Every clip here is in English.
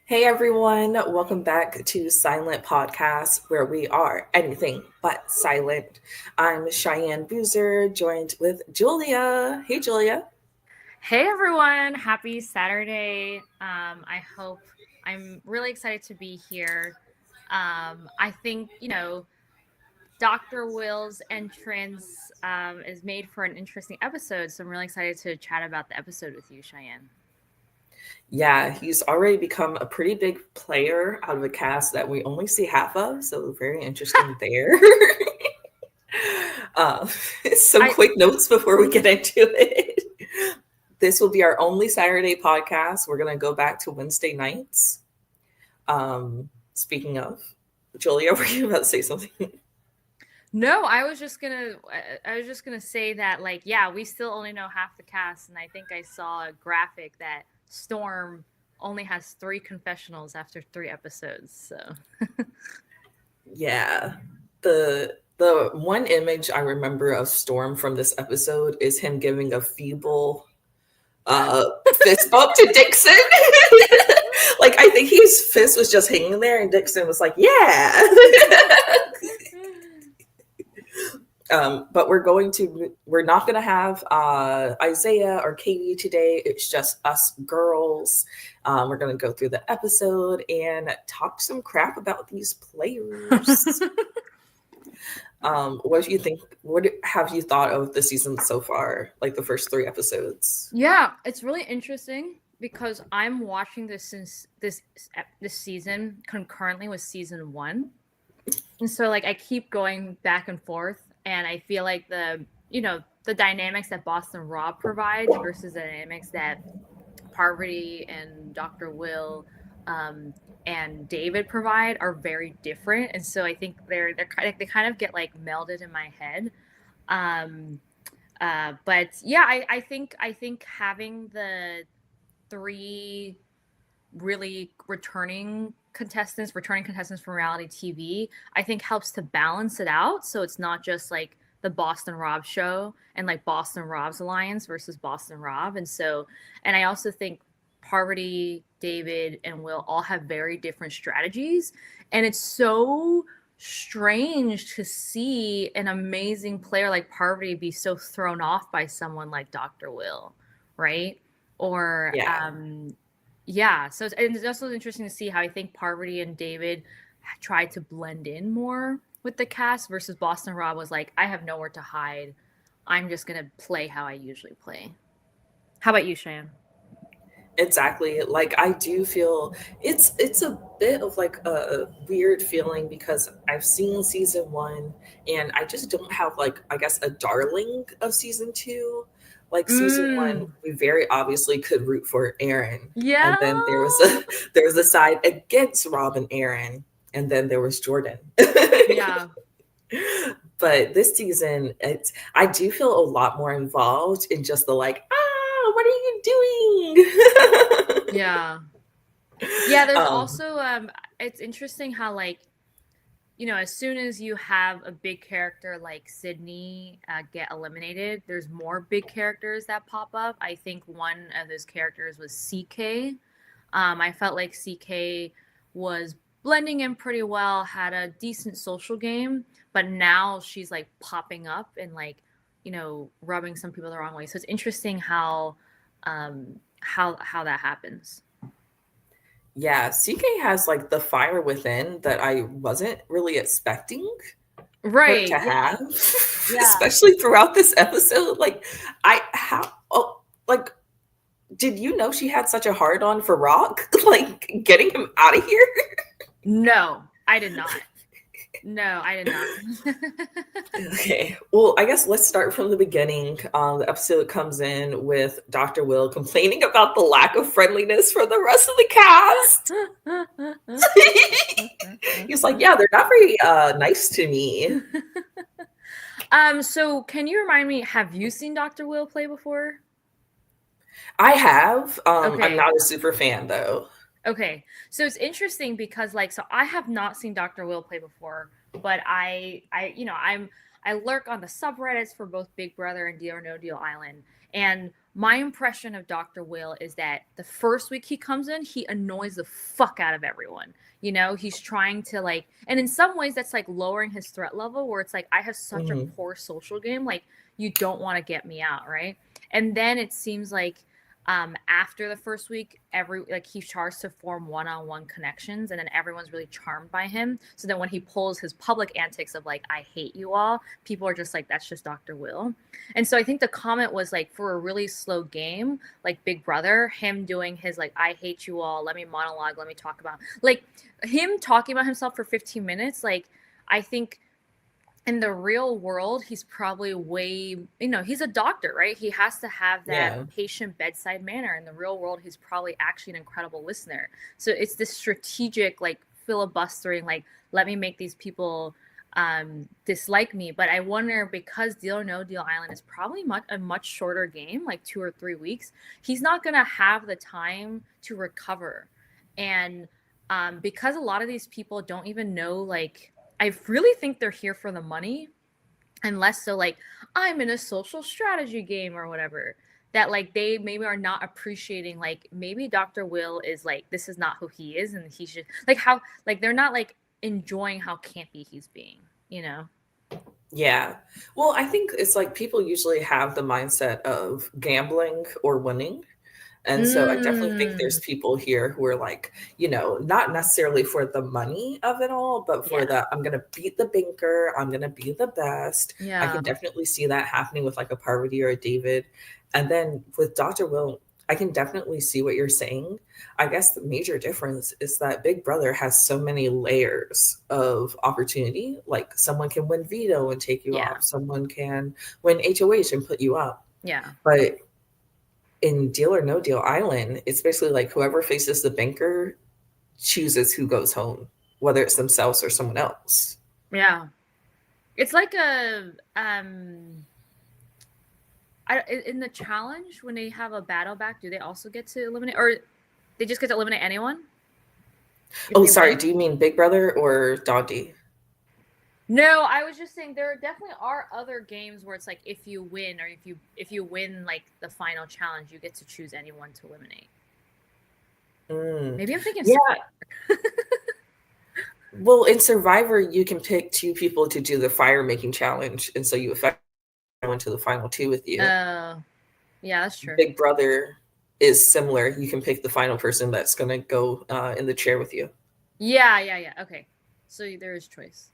Hey everyone, welcome back to Silent Podcast, where we are anything but silent. I'm Cheyenne Boozer, joined with Julia. Hey Julia. Hey everyone, happy Saturday. I hope I'm really excited to be here. I think, Dr. Will's entrance is made for an interesting episode, so I'm really excited to chat about the episode with you, Cheyenne. Yeah, he's already become a pretty big player out of a cast that we only see half of, so very interesting there. um, some I quick notes before we get into it. This will be our only Saturday podcast. We're going to go back to Wednesday nights. Speaking of, Julia, were you about to say something? No, I was just gonna say that yeah, we still only know half the cast, and I think I saw a graphic that Storm only has 3 confessionals after 3 episodes. So Yeah. The one image I remember of Storm from this episode is him giving a feeble uh fist bump to Dixon. Like I think his fist was just hanging there and Dixon was like, "Yeah." But we're not gonna have Isaiah or Katie today. It's just us girls. We're gonna go through the episode and talk some crap about these players. What do you think? What have you thought of the season so far? Like the first 3 episodes? Yeah, it's really interesting because I'm watching this since this season concurrently with season 1. And so I keep going back and forth, and I feel like the dynamics that Boston Rob provides versus the dynamics that Parvati and Dr. Will and David provide are very different. And so I think they kind of get melded in my head. Um but yeah, I think having the 3 really returning contestants from reality TV, I think helps to balance it out. So it's not just like the Boston Rob show and like Boston Rob's alliance versus Boston Rob. And I also think Parvati, David, and Will all have very different strategies. And it's so strange to see an amazing player like Parvati be so thrown off by someone like Dr. Will, right? Or Yeah. yeah, so it's also interesting to see how I think Parvati and David tried to blend in more with the cast versus Boston Rob was like, I have nowhere to hide. I'm just gonna play how I usually play. How about you, Cheyenne? Exactly. Like I do feel it's a bit of like a weird feeling because I've seen season 1 and I just don't have like I guess a darling of season 2. Like season 1 Mm. we very obviously could root for Aaron, Yeah. and then there was a side against Rob and Aaron, and then there was Jordan. Yeah. But this season I do feel a lot more involved in just the like, what are you doing? Yeah. Yeah, there's um, also it's interesting how as soon as you have a big character like Sydney get eliminated, there's more big characters that pop up. I think one of those characters was CK. I felt like CK was blending in pretty well, had a decent social game, but now she's like popping up and rubbing some people the wrong way. So it's interesting how that happens. yeah, CK has like the fire within that I wasn't really expecting her Right. to Yeah. have, Yeah. especially throughout this episode. Like, like, did you know she had such a hard on for Rock? Like, getting him out of here? No, I did not. No, I did not. Okay. Well, I guess let's start from the beginning. The episode comes in with Dr. Will complaining about the lack of friendliness for the rest of the cast. He's like, yeah, they're not very nice to me. So can you remind me, have you seen Dr. Will play before? I have. I'm Okay. not a super fan though. Okay. So it's interesting because so I have not seen Dr. Will play before, but I lurk on the subreddits for both Big Brother and Deal or No Deal Island. And my impression of Dr. Will is that the first week he comes in, he annoys the fuck out of everyone. You know, he's trying to like, and in some ways that's like lowering his threat level where it's like, I have such a poor social game. Like, you don't want to get me out, right? And then it seems like after the first week, he starts to form one-on-one connections, and then everyone's really charmed by him. So then when he pulls his public antics of like, I hate you all, people are just like, that's just Dr. Will. And so I think the comment was like, for a really slow game like Big Brother, him doing his like, I hate you all, let me monologue, let me talk about, like, him talking about himself for 15 minutes, like, I think in the real world, he's probably way, he's a doctor, right? He has to have that patient bedside manner. In the real world, he's probably actually an incredible listener. So it's this strategic, like, filibustering, like, let me make these people dislike me. But I wonder, because Deal or No Deal Island is probably a much shorter game, like 2 or 3 weeks, he's not going to have the time to recover. And because a lot of these people don't even know, like, I really think they're here for the money, and less so like, I'm in a social strategy game or whatever, that like they maybe are not appreciating, like, maybe Dr. Will is like, this is not who he is, and he should, like, how, like, they're not like enjoying how campy he's being, Yeah. Well, I think it's like people usually have the mindset of gambling or winning. And so I definitely think there's people here who are like, not necessarily for the money of it all, but for I'm going to beat the banker. I'm going to be the best. I can definitely see that happening with like a Parvati or a David. And then with Dr. Will, I can definitely see what you're saying. I guess the major difference is that Big Brother has so many layers of opportunity. Like, someone can win veto and take you off. Someone can win HOH and put you up. Yeah. But in Deal or No Deal Island, it's basically like whoever faces the banker chooses who goes home, whether it's themselves or someone else. Yeah. It's like in the challenge, when they have a battle back, do they also get to eliminate, or they just get to eliminate anyone? Oh, sorry. Win? Do you mean Big Brother or Doggy? No, I was just saying there definitely are other games where it's like, if you win, or if you win like the final challenge, you get to choose anyone to eliminate. Maybe I'm thinking Well, in Survivor, you can pick 2 people to do the fire making challenge, and so you effectively went to the final 2 with you. Yeah, that's true. Big Brother is similar. You can pick the final person that's going to go in the chair with you. Yeah. Okay, so there is choice.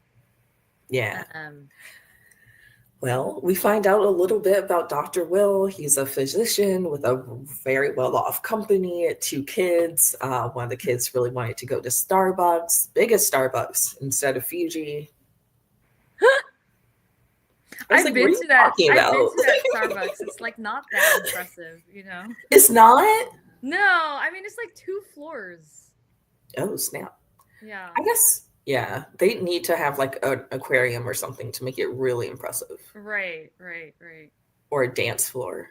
Yeah. Well, we find out a little bit about Dr. Will. He's a physician with a very well-off company, 2 kids. One of the kids really wanted to go to Starbucks, biggest Starbucks, instead of Fiji. I've been to that Starbucks. It's like not that impressive, It's not? No, I mean, it's like 2 floors. Oh, snap. Yeah. I guess, yeah, they need to have like an aquarium or something to make it really impressive. Right. Or a dance floor.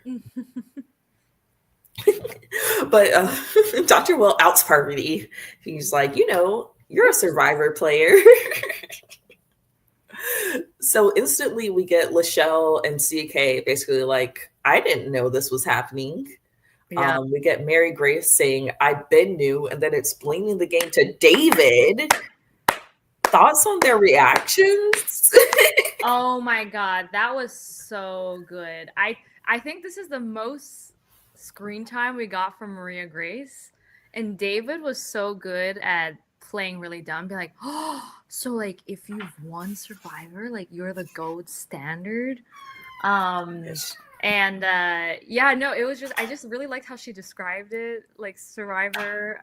But Dr. Will outs Parvati. He's like, you're a Survivor player. So instantly we get Lachelle and CK basically like, I didn't know this was happening. Yeah. We get Mary Grace saying, I've been new, and then explaining the game to David. Thoughts on their reactions? Oh my God, that was so good. I think this is the most screen time we got from Maria Grace, and David was so good at playing really dumb, be like, oh, so like if you've won Survivor, like you're the gold standard. And it was just, I just really liked how she described it, like Survivor.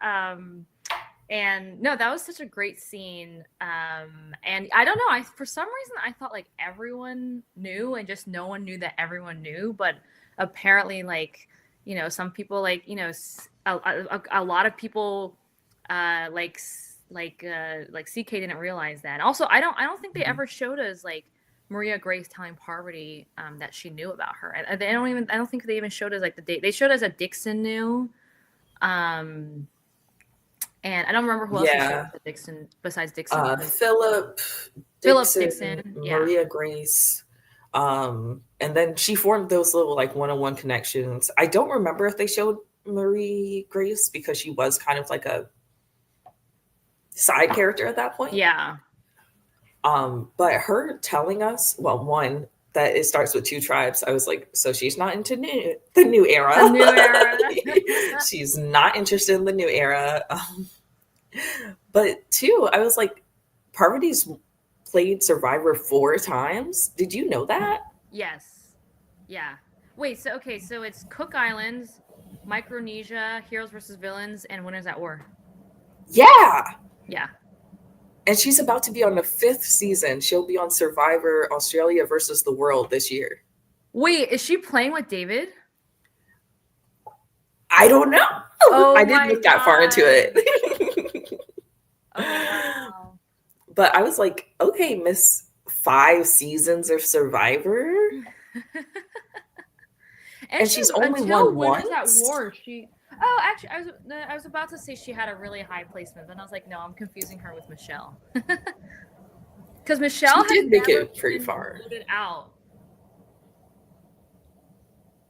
And no, that was such a great scene. And I don't know, for some reason I thought like everyone knew, and just no one knew that everyone knew. But apparently, like, some people, like, a lot of people like CK didn't realize that. Also, I don't think they ever showed us like Maria Grace telling Parvati that she knew about her. I don't think they even showed us like the date. They showed us that Dixon knew. And I don't remember who else showed Dixon besides Dixon. Philip Dixon, Maria Grace. And then she formed those little like one-on-one connections. I don't remember if they showed Marie Grace because she was kind of like a side character at that point. Yeah. But her telling us, well, one, that it starts with two tribes. I was like, so she's not into the new era. The new era. She's not interested in the new era. But two, I was like, Parvati's played Survivor 4 times. Did you know that? Yes. Yeah. Wait, so okay, so it's Cook Islands, Micronesia, Heroes versus Villains, and Winners at War. Yeah. Yeah. And she's about to be on the 5th season. She'll be on Survivor Australia versus the World this year. Wait, is she playing with David? I don't know. Oh, I didn't look that far into it. Oh, wow. But I was like, okay, Miss 5 seasons of Survivor. And she's only won once. At War, she. Oh, actually, I was about to say she had a really high placement, but I was like, no, I'm confusing her with Michelle. Because Michelle did make it pretty far. Voted out.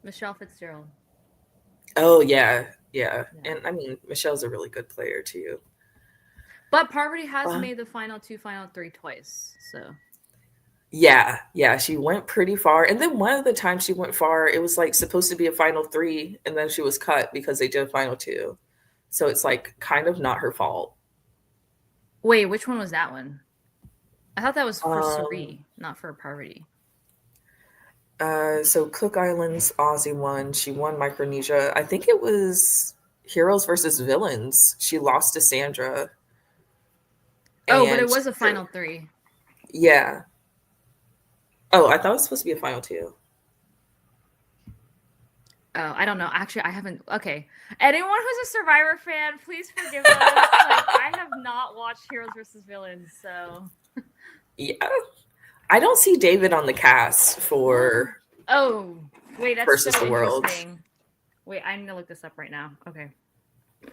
Michelle Fitzgerald. Oh yeah. And I mean, Michelle's a really good player too. But Parvati has made the final 2, final 3 twice, so. Yeah, she went pretty far. And then one of the times she went far, it was like supposed to be a final 3, and then she was cut because they did a final 2. So it's like kind of not her fault. Wait, which one was that one? I thought that was for Suri, not for Parvati. So Cook Islands, Aussie won. She won Micronesia. I think it was Heroes versus Villains. She lost to Sandra. Oh, but it was a final 3. Yeah. Oh, I thought it was supposed to be a final 2. Oh, I don't know. Actually, I haven't. Okay. Anyone who's a Survivor fan, please forgive us. I have not watched Heroes versus Villains, so. Yeah. I don't see David on the cast for. Oh, wait, that's versus so the world. Wait, I need to look this up right now. Okay.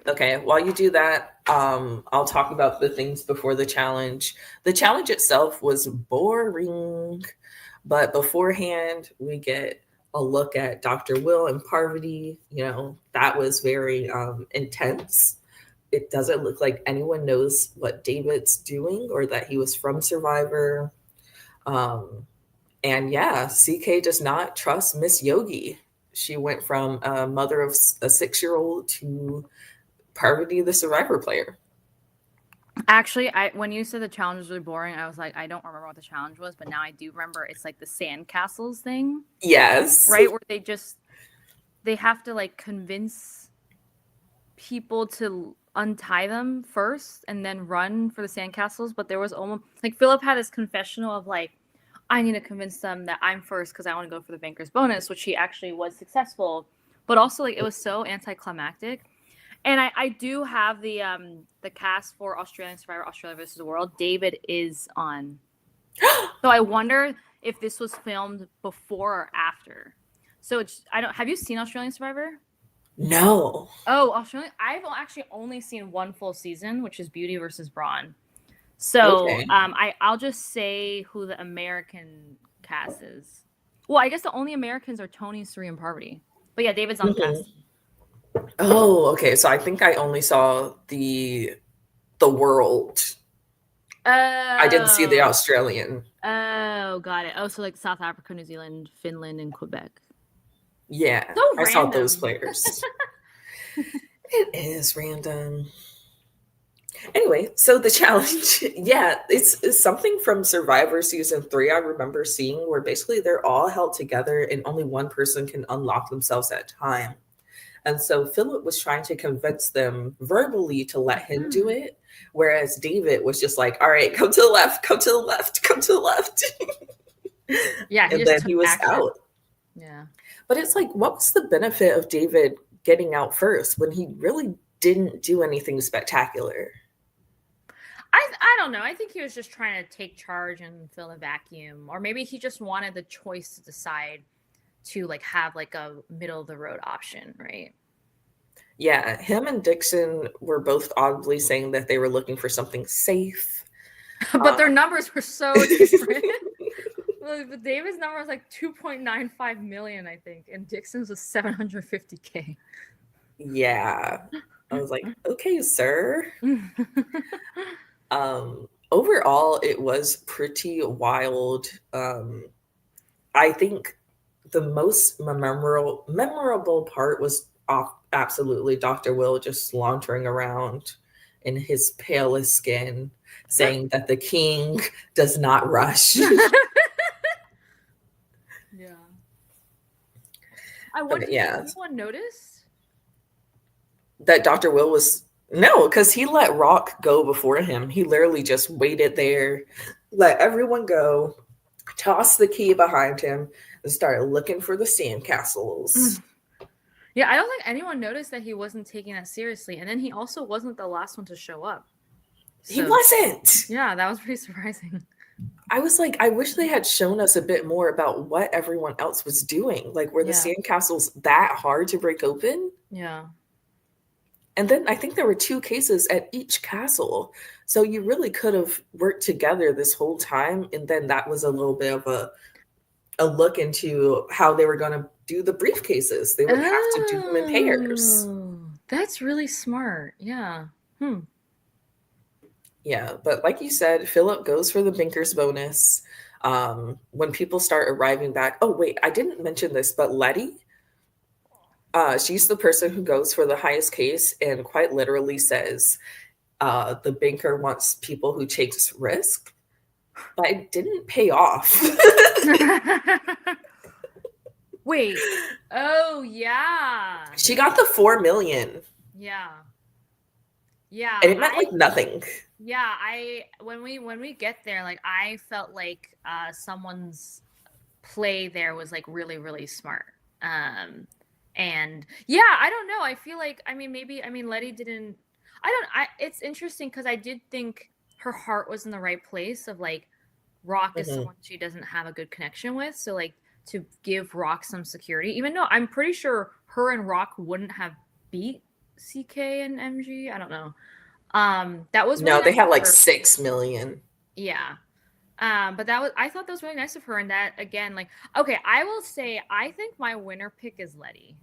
Okay, while you do that, I'll talk about the things before the challenge. The challenge itself was boring, but beforehand, we get a look at Dr. Will and Parvati. That was very intense. It doesn't look like anyone knows what David's doing or that he was from Survivor. And yeah, CK does not trust Miss Yogi. She went from a mother of a 6-year-old to Parvati, the Survivor player. Actually, when you said the challenge was really boring, I was like, I don't remember what the challenge was, but now I do remember. It's like the sandcastles thing. Yes. Right, where they have to like convince people to untie them first and then run for the sandcastles. But there was almost like Philip had this confessional of like, I need to convince them that I'm first because I want to go for the banker's bonus, which he actually was successful. But also like it was so anticlimactic. And I do have the cast for Australian Survivor Australia versus the World. David is on. So I wonder if this was filmed before or after. So have you seen Australian Survivor? No. Oh, Australian. I've actually only seen one full season, which is Beauty versus Brawn. So okay. I'll just say who the American cast is. Well, I guess the only Americans are Tony, Suri, and Parvati. But yeah, David's on the cast. Oh, okay. So I think I only saw the world. I didn't see the Australian. Oh, got it. Oh, so like South Africa, New Zealand, Finland, and Quebec. Yeah, so I saw those players. It is random. Anyway, so the challenge, yeah, it's something from Survivor Season 3 I remember seeing where basically they're all held together and only one person can unlock themselves at a time. And so Philip was trying to convince them verbally to let him do it, whereas David was just like, all right, come to the left, come to the left, come to the left. Yeah. And then he was out. Yeah. But it's like, what was the benefit of David getting out first when he really didn't do anything spectacular? I don't know. I think he was just trying to take charge and fill a vacuum. Or maybe he just wanted the choice to decide to like have like a middle of the road option, right? Yeah, him and Dixon were both audibly saying that they were looking for something safe. But their numbers were so different. But David's number was like 2.95 million, I think, and Dixon's was 750K. Yeah. I was like, okay, sir. Overall, it was pretty wild. I think the most memorable part was absolutely Dr. Will just sauntering around in his palest skin, saying that the king does not rush. Yeah. I wonder if Yeah, anyone noticed. that Dr. Will was no, because he let Rock go before him. He literally just waited there, let everyone go, tossed the key behind him, and started looking for the sandcastles. Yeah, I don't think anyone noticed that he wasn't taking that seriously, and then he also wasn't the last one to show up. He wasn't. Yeah, that was pretty surprising. I was like, I wish they had shown us a bit more about what everyone else was doing. Like, were the sandcastles that hard to break open? Yeah. And then I think there were 2 cases at each castle. So you really could have worked together this whole time. And then that was a little bit of a look into how they were going to do the briefcases. They would have to do them in pairs. That's really smart. Yeah. Yeah, but like you said, Philip goes for the Binkers bonus. When people start arriving back, oh wait, I didn't mention this, but Letty, she's the person who goes for the highest case and quite literally says, the banker wants people who takes risk, but it didn't pay off. Wait. Oh yeah. She got the 4 million. Yeah. Yeah. And it meant like nothing. Yeah, when we get there, like I felt like someone's play there was like really, really smart. And yeah, I don't know. I feel like Letty didn't it's interesting because I did think her heart was in the right place of like Rock is someone she doesn't have a good connection with. So like to give Rock some security, even though I'm pretty sure her and Rock wouldn't have beat CK and MG. I don't know. That was no, they had like 6 million. Yeah. But I thought that was really nice of her. And that again, like, okay, I will say I think my winner pick is Letty.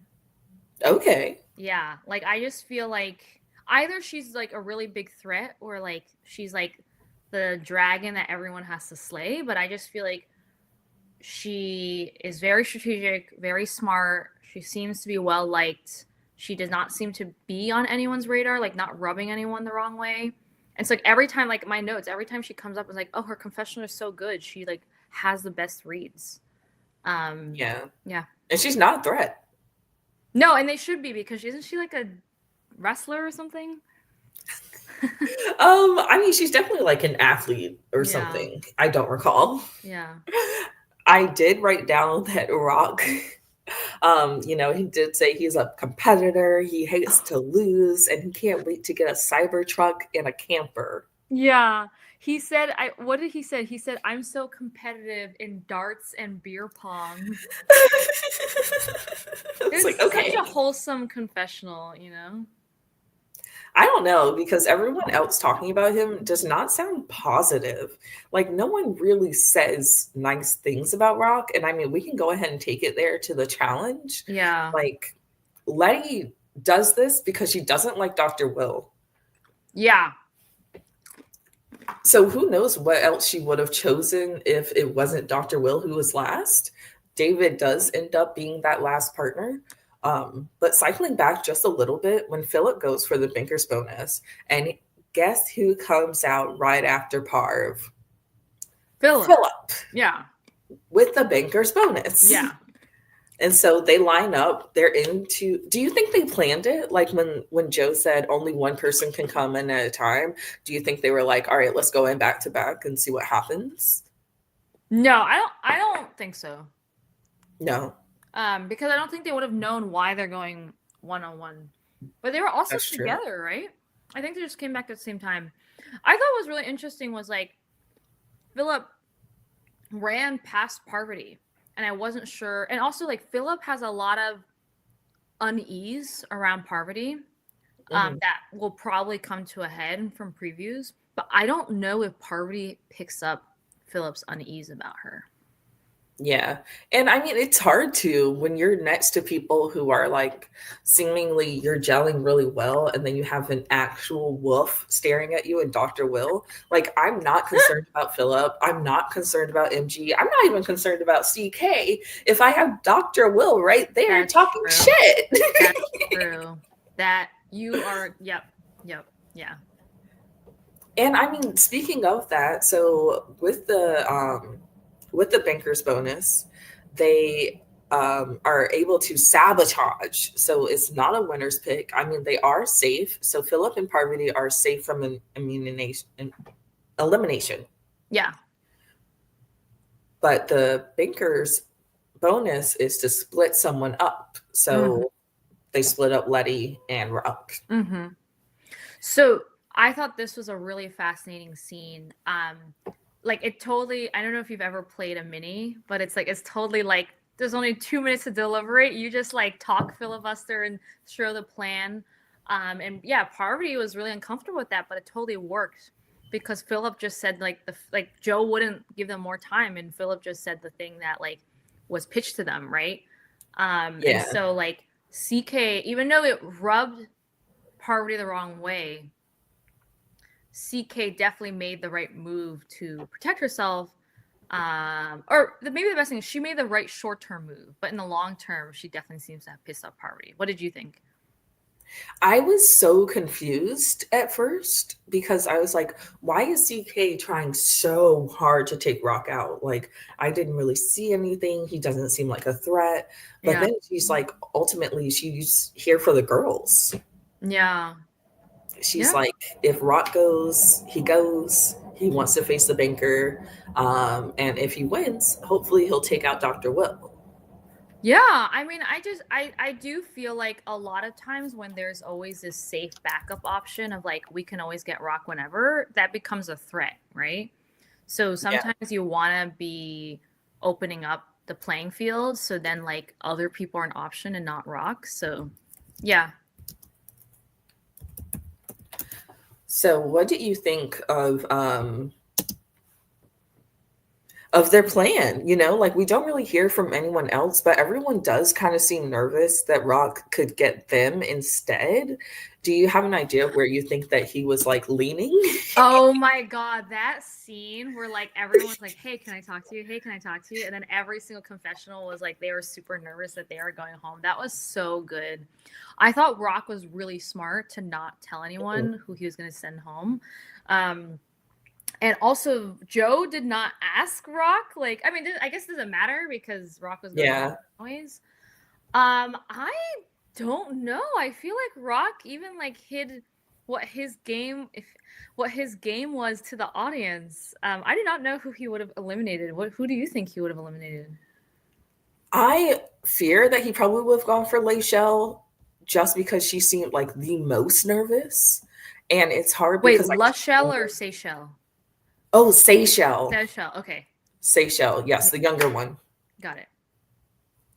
Okay. Yeah. Like I just feel like either she's like a really big threat or like she's like the dragon that everyone has to slay. But I just feel like she is very strategic, very smart. She seems to be well liked. She does not seem to be on anyone's radar, like not rubbing anyone the wrong way. And it's like every time, like my notes, every time she comes up, it's like, oh, her confessional is so good. She like has the best reads. Yeah. Yeah. And she's not a threat. No, and they should be because isn't she like a wrestler or something? I mean, she's definitely like an athlete or something. I don't recall. Yeah. I did write down that Rock, he did say he's a competitor. He hates to lose, and he can't wait to get a Cybertruck and a camper. Yeah. He said, what did he say? He said, I'm so competitive in darts and beer pong. It's like, okay. Such a wholesome confessional, you know? I don't know, because everyone else talking about him does not sound positive. Like, no one really says nice things about Rock. And I mean, we can go ahead and take it there to the challenge. Yeah. Like, Letty does this because she doesn't like Dr. Will. Yeah. So who knows what else she would have chosen if it wasn't Dr. Will who was last. David does end up being that last partner. But cycling back just a little bit, when Philip goes for the Banker's bonus, and guess who comes out right after Parv? Philip. Yeah. With the Banker's bonus. Yeah. And so they line up. They're into. Do you think they planned it? Like when Joe said only one person can come in at a time. Do you think they were like, all right, let's go in back to back and see what happens? No, I don't think so. No. Because I don't think they would have known why they're going one-on-one. But they were also together, right? I think they just came back at the same time. I thought what was really interesting was like Philip ran past Parvati, and I wasn't sure. And also like Philip has a lot of unease around Parvati that will probably come to a head from previews. But I don't know if Parvati picks up Philip's unease about her. Yeah. And I mean, it's hard to when you're next to people who are like seemingly you're gelling really well, and then you have an actual wolf staring at you and Dr. Will. Like, I'm not concerned about Philip. I'm not concerned about MG. I'm not even concerned about CK if I have Dr. Will right there That's talking true. shit. That's true. That you are, yep, yep, yeah. And I mean, speaking of that, so with the bankers bonus, they are able to sabotage. So it's not a winner's pick. I mean, they are safe. So Philip and Parvati are safe from an elimination. Yeah. But the bankers bonus is to split someone up. Mm-hmm. So they split up Letty and Rock. Mm-hmm. So I thought this was a really fascinating scene. Like it totally, I don't know if you've ever played a mini, but it's totally like there's only 2 minutes to deliberate. You just like talk filibuster and show the plan. And yeah, Parvati was really uncomfortable with that, but it totally worked because Philip just said like Joe wouldn't give them more time, and Philip just said the thing that like was pitched to them, right? And Yeah. so like CK, even though it rubbed Parvati the wrong way, CK definitely made the right move to protect herself. Maybe the best thing is she made the right short-term move, but in the long term, she definitely seems to have pissed off Parvati. What did you think? I was so confused at first because I was like, why is CK trying so hard to take Rock out? Like, I didn't really see anything. He doesn't seem like a threat. But Yeah. then she's like, ultimately, she's here for the girls. Yeah. She's Yeah. like, if Rock goes, he goes. He wants to face the banker. And if he wins, hopefully he'll take out Dr. Will. Yeah, I mean, I do feel like a lot of times when there's always this safe backup option of like we can always get Rock whenever, that becomes a threat, right? So Yeah. sometimes you want to be opening up the playing field so then like other people are an option and not Rock. So yeah. So, what do you think of their plan? You know, like we don't really hear from anyone else, but everyone does kind of seem nervous that Rock could get them instead. Do you have an idea of where you think that he was like leaning? Oh my God, that scene where like everyone's like, "Hey, can I talk to you? Hey, can I talk to you?" And then every single confessional was like they were super nervous that they were going home. That was so good. I thought Rock was really smart to not tell anyone who he was going to send home. Um, and also, Joe did not ask Rock. Like, I mean, I guess it doesn't matter because Rock was going home Yeah. anyways. I don't know. I feel like Rock even like hid what his game if what his game was to the audience. I do not know who he would have eliminated. Who do you think he would have eliminated? I fear that he probably would have gone for Lachelle just because she seemed like the most nervous. And it's hard Wait, because I can't Lushelle or remember. Seychelle? Oh, Seychelle. Seychelle. Okay, Seychelle. Yes, the younger one. got it.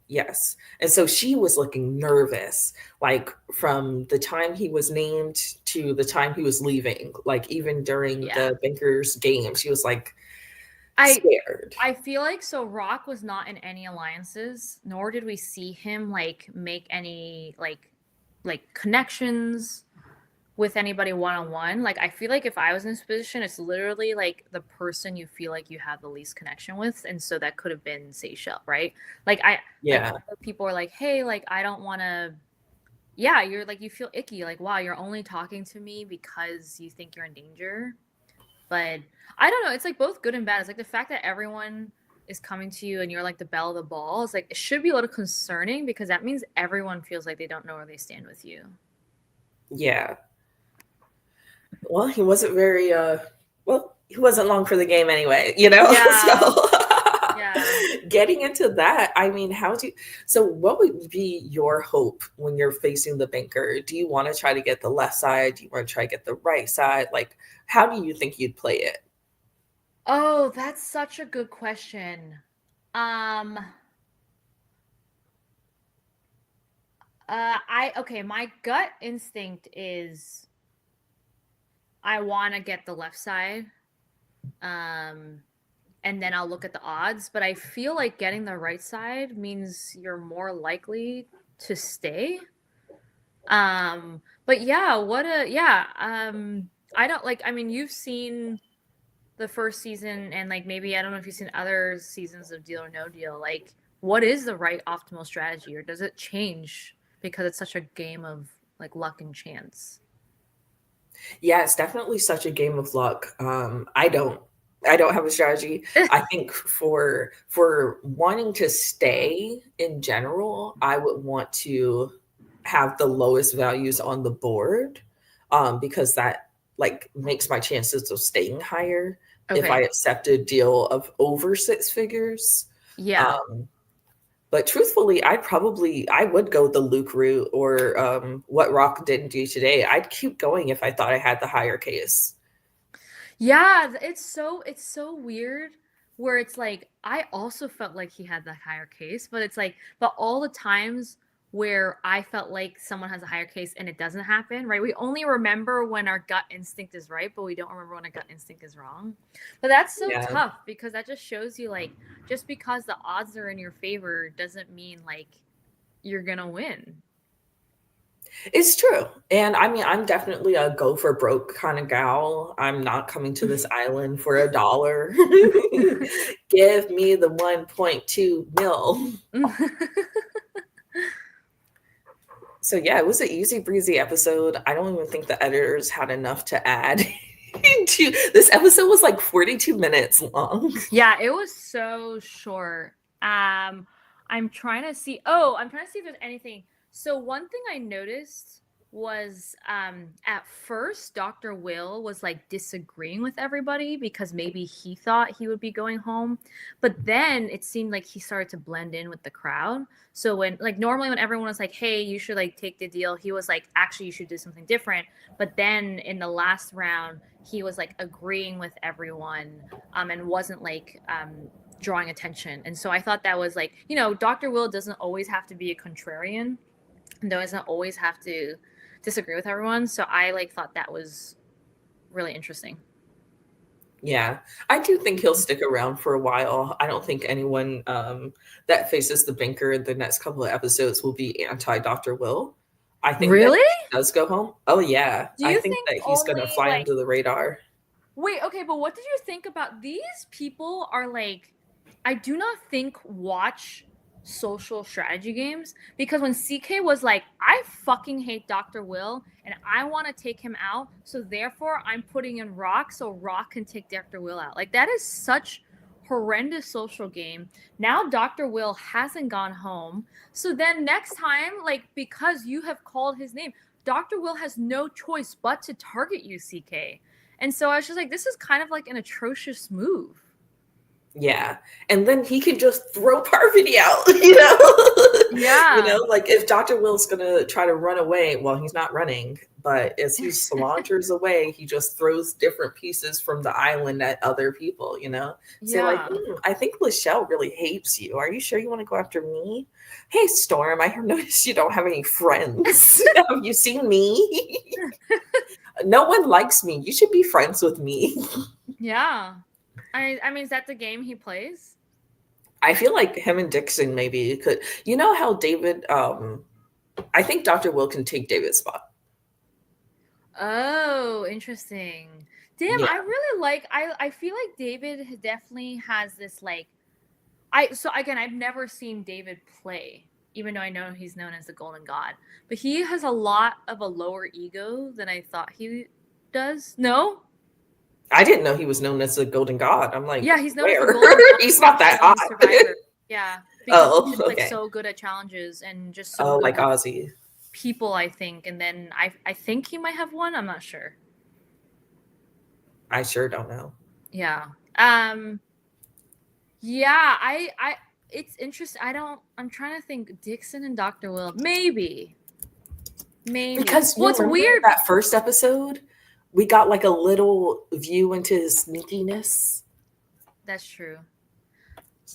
Yes. And so she was looking nervous, like from the time he was named to the time he was leaving. Like even during Yeah. the Bankers game, she was like I scared. I feel like so Rock was not in any alliances, nor did we see him like make any like connections with anybody one on one. Like I feel like if I was in this position, it's literally like the person you feel like you have the least connection with, and so that could have been Seychelle, right? Like Yeah. people are like, hey, like I don't want to. Yeah, you're like you feel icky, like wow, you're only talking to me because you think you're in danger. But I don't know. It's like both good and bad. It's like the fact that everyone is coming to you and you're like the belle of the ball. It's like it should be a little concerning because that means everyone feels like they don't know where they stand with you. Yeah. Well, he wasn't very well, he wasn't long for the game anyway, you know? Yeah. So Yeah. getting into that, I mean, so what would be your hope when you're facing the banker? Do you want to try to get the left side? Do you want to try to get the right side? Like, how do you think you'd play it? Oh, that's such a good question. Um I okay, my gut instinct is I want to get the left side. Um and then I'll look at the odds. But I feel like getting the right side means you're more likely to stay. But yeah, I don't like. I mean, you've seen the first season, and like maybe I don't know if you've seen other seasons of Deal or No Deal. Like, what is the right optimal strategy, or does it change because it's such a game of like luck and chance? Yeah, it's definitely such a game of luck. I don't have a strategy. I think for wanting to stay in general, I would want to have the lowest values on the board, because that like makes my chances of staying higher if I Okay. accept a deal of over six figures. Yeah. Um, but truthfully, I would go the Luke route, or what Rock didn't do today. I'd keep going if I thought I had the higher case. Yeah, it's so weird where it's like I also felt like he had the higher case, but it's like but all the times where I felt like someone has a higher case and it doesn't happen, right? We only remember when our gut instinct is right, but we don't remember when our gut instinct is wrong. But that's so Yeah. tough because that just shows you like just because the odds are in your favor doesn't mean like you're gonna win. It's true. And I mean, I'm definitely a go for broke kind of gal. I'm not coming to this island for $1. Give me the 1.2 mil. So yeah, it was an easy breezy episode. I don't even think the editors had enough to add to this episode. Was like 42 minutes long. Yeah, it was so short. I'm trying to see if there's anything. So one thing I noticed was at first Dr. Will was like disagreeing with everybody because maybe he thought he would be going home. But then it seemed like he started to blend in with the crowd. So when like normally when everyone was like, "Hey, you should like take the deal," he was like, "Actually, you should do something different." But then in the last round, he was like agreeing with everyone and wasn't like drawing attention. And so I thought that was like, Dr. Will doesn't always have to be a contrarian and doesn't always have to disagree with everyone. So I like thought that was really interesting. Yeah, I do think he'll stick around for a while. I don't think anyone that faces the banker in the next couple of episodes will be anti Dr. Will. I think that Really? if he does go home, oh yeah, Do I you think think that he's going to only fly like under the radar. wait, okay, but what did you think about these people are like I do not think watch social strategy games because when CK was like, I fucking hate Dr. Will and I want to take him out, so therefore I'm putting in Rock so Rock can take Dr. Will out. Like that is such horrendous social game. Now Dr. Will hasn't gone home. So then next time, like because you have called his name, Dr. Will has no choice but to target you, CK. And so I was just like, this is kind of like an atrocious move. Yeah. And then he could just throw Parvati out, you know? You Yeah. know, like if Dr. Will's gonna try to run away, well, he's not running, but as he saunters away, he just throws different pieces from the island at other people, you know? Say like, Yeah. I think Lachelle really hates you. Are you sure you want to go after me? Hey, Storm, I have noticed you don't have any friends. Have you seen me? No one likes me. You should be friends with me. Yeah. I mean, is that the game he plays? I feel like him and Dixon maybe could. You know how David? I think Dr. Will can take David's spot. Oh, interesting. Damn, Yeah, I really like I feel like David definitely has this like I so again, I've never seen David play, even though I know he's known as the Golden God. But he has a lot of a lower ego than I thought he does. No? I didn't know he was known as the Golden God. I'm like, Yeah, he's known as the where? Golden He's God not that on hot. Survivor. Yeah, because Oh, he's just like okay. so good at challenges and just so Oh, good like with Ozzy. people, I think. And then I think he might have one. I'm not sure. I sure don't know. Yeah. Yeah, I it's interesting. I'm trying to think Dixon and Dr. Will. Maybe. Maybe. Because Well, you it's remember weird. that first episode, we got like a little view into his sneakiness. That's true.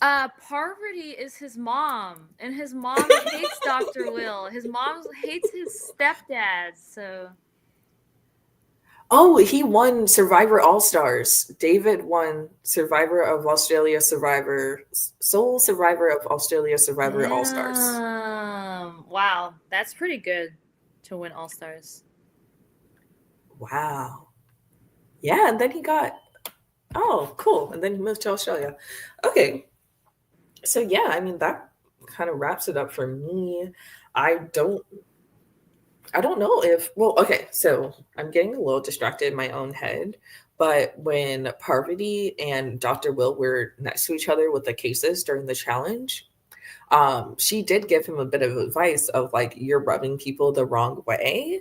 Parvati is his mom, and his mom hates Dr. Will. His mom hates his stepdad, so Oh, he won Survivor All Stars. David won Survivor of Australia Survivor, sole survivor of Australia Survivor All Stars. Wow, that's pretty good to win All Stars. Wow. Yeah, and then he got, oh, cool. And then he moved to Australia. Okay. So yeah, I mean that kind of wraps it up for me. I don't I don't know if, well, okay, so I'm getting a little distracted in my own head, but when Parvati and Dr. Will were next to each other with the cases during the challenge, she did give him a bit of advice of like, you're rubbing people the wrong way.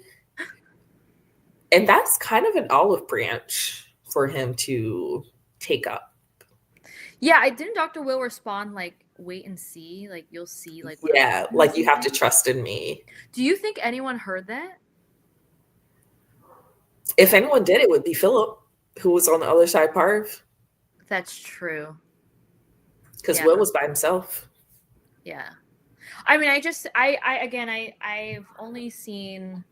And that's kind of an olive branch for him to take up. Yeah, I didn't Dr. Will respond like wait and see, like you'll see like what Yeah, like you have to trust in me. Do you think anyone heard that? If anyone did, it would be Philip, who was on the other side Parv. That's true. Because Yeah. Will was by himself. Yeah. I mean, I've only seen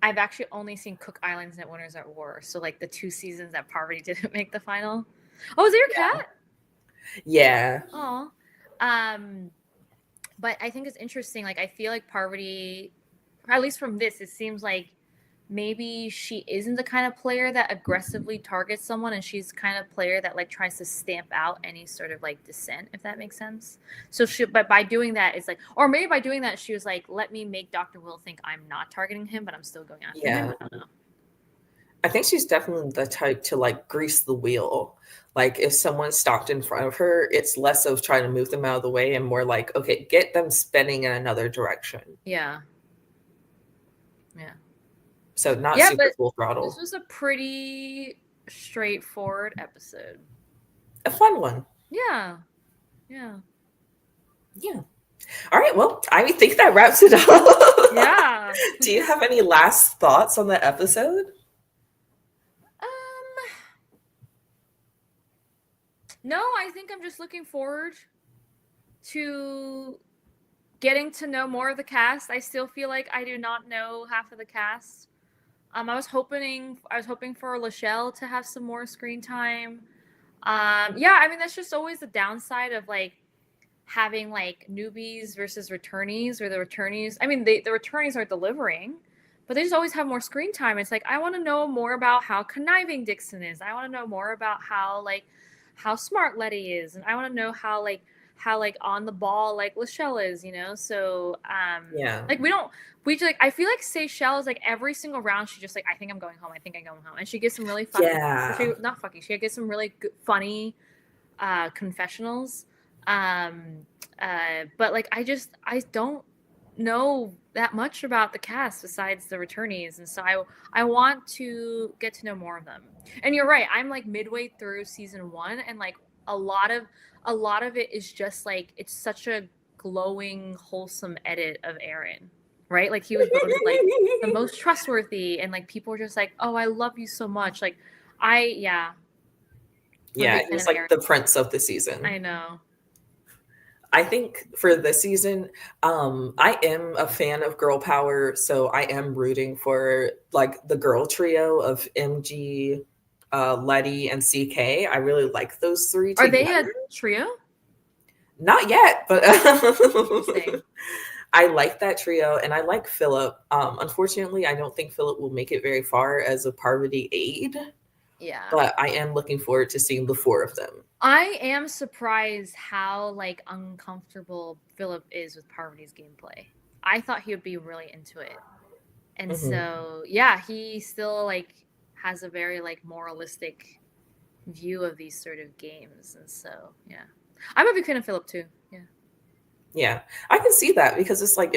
I've actually only seen Cook Islands and Winners at War. So like the 2 seasons that Parvati didn't make the final. Oh, is it your cat? Yeah. Oh. But I think it's interesting. Like I feel like Parvati, at least from this, it seems like maybe she isn't the kind of player that aggressively targets someone, and she's the kind of player that like tries to stamp out any sort of like dissent, if that makes sense. So but by doing that, it's like, or maybe by doing that, she was like, let me make Dr. Will think I'm not targeting him, but I'm still going after him. I don't know. I think she's definitely the type to like grease the wheel. Like if someone stopped in front of her, it's less of trying to move them out of the way and more like, okay, get them spinning in another direction. Yeah. Yeah. So not super full throttle. This was a pretty straightforward episode. A fun one. Yeah. Yeah. Yeah. All right. Well, I think that wraps it up. Yeah. Do you have any last thoughts on the episode? No, I think I'm just looking forward to getting to know more of the cast. I still feel like I do not know half of the cast. I was hoping for Lachelle to have some more screen time. Yeah, I mean that's just always the downside of like having like newbies versus returnees, where the returnees, I mean the returnees are delivering, but they just always have more screen time. It's like I want to know more about how conniving Dixon is. I want to know more about how smart Letty is, and I want to know how on the ball like Lachelle is, you know. So yeah, like we just like I feel like Seychelles like every single round she just like I think I'm going home, I think I'm going home, and she gets some really fucking she gets some really good, funny confessionals. But like I don't know that much about the cast besides the returnees, and so I want to get to know more of them. And you're right, I'm like midway through season 1, and like a lot of it is just like it's such a glowing, wholesome edit of Aaron, right? Like he was voted like the most trustworthy, and like people were just like, oh, I love you so much. Like yeah, it was like Aaron. The prince of the season. I know. I think for this season, I am a fan of girl power, so I am rooting for like the girl trio of MG, Letty, and CK. I really like those three together. Are they a trio? Not yet, but I like that trio, and I like Philip. Unfortunately, I don't think Philip will make it very far as a Parvati aide. Yeah. But I am looking forward to seeing the 4 of them. I am surprised how like uncomfortable Philip is with Parvati's gameplay. I thought he would be really into it. And so yeah, he still like has a very like moralistic view of these sort of games. And so yeah. I'm a big fan of Philip too. Yeah. Yeah. I can see that because it's like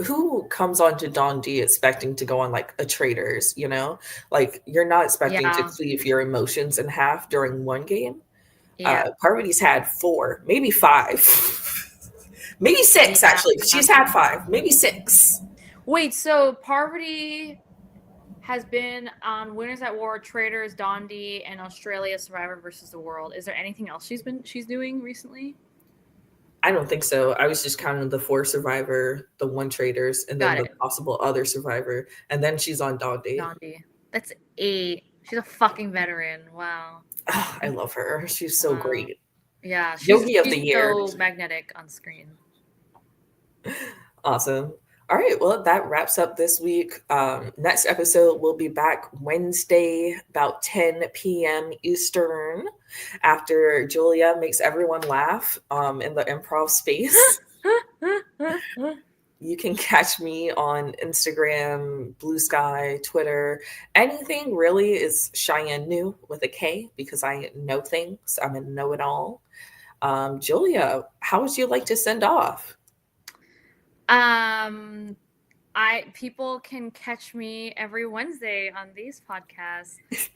who comes on to Don D expecting to go on like a Traders, you know? Like you're not expecting to cleave your emotions in half during one game. Yeah. Parvati's had 4, maybe 5. Maybe 6 actually. She's had 5, maybe 6. Wait, so Parvati has been on Winners at War, Traders, Dondi, and Australia Survivor versus the World. Is there anything else she's doing recently? I don't think so. I was just counting the 4 Survivor, the 1 Traders, and then the possible other Survivor, and then she's on Dondi. That's 8. She's a fucking veteran. Wow. Oh, I love her. She's so great. Yeah, Yogi of she's the year. so magnetic on screen. Awesome. All right. Well, that wraps up this week. Next episode, we'll be back Wednesday, about 10 p.m. Eastern, after Julia makes everyone laugh in the improv space. You can catch me on Instagram, Blue Sky, Twitter. Anything really is Cheyenne New with a K, because I know things. I'm a know it all. Julia, how would you like to send off? People can catch me every Wednesday on these podcasts,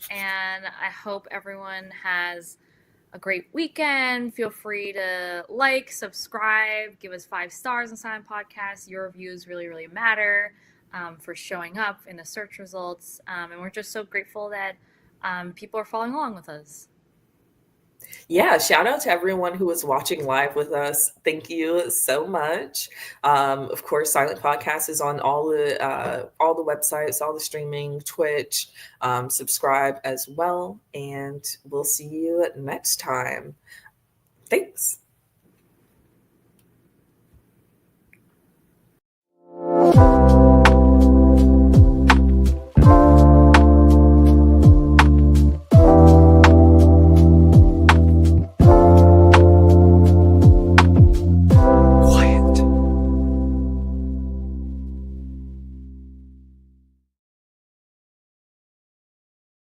and I hope everyone has a great weekend. Feel free to like, subscribe, give us 5 stars on Silent Podcasts. Your reviews really, really matter for showing up in the search results, and we're just so grateful that people are following along with us. Yeah, shout out to everyone who was watching live with us. Thank you so much. Of course, Silent Podcast is on all the websites, all the streaming, Twitch. Subscribe as well, and we'll see you next time. Thanks.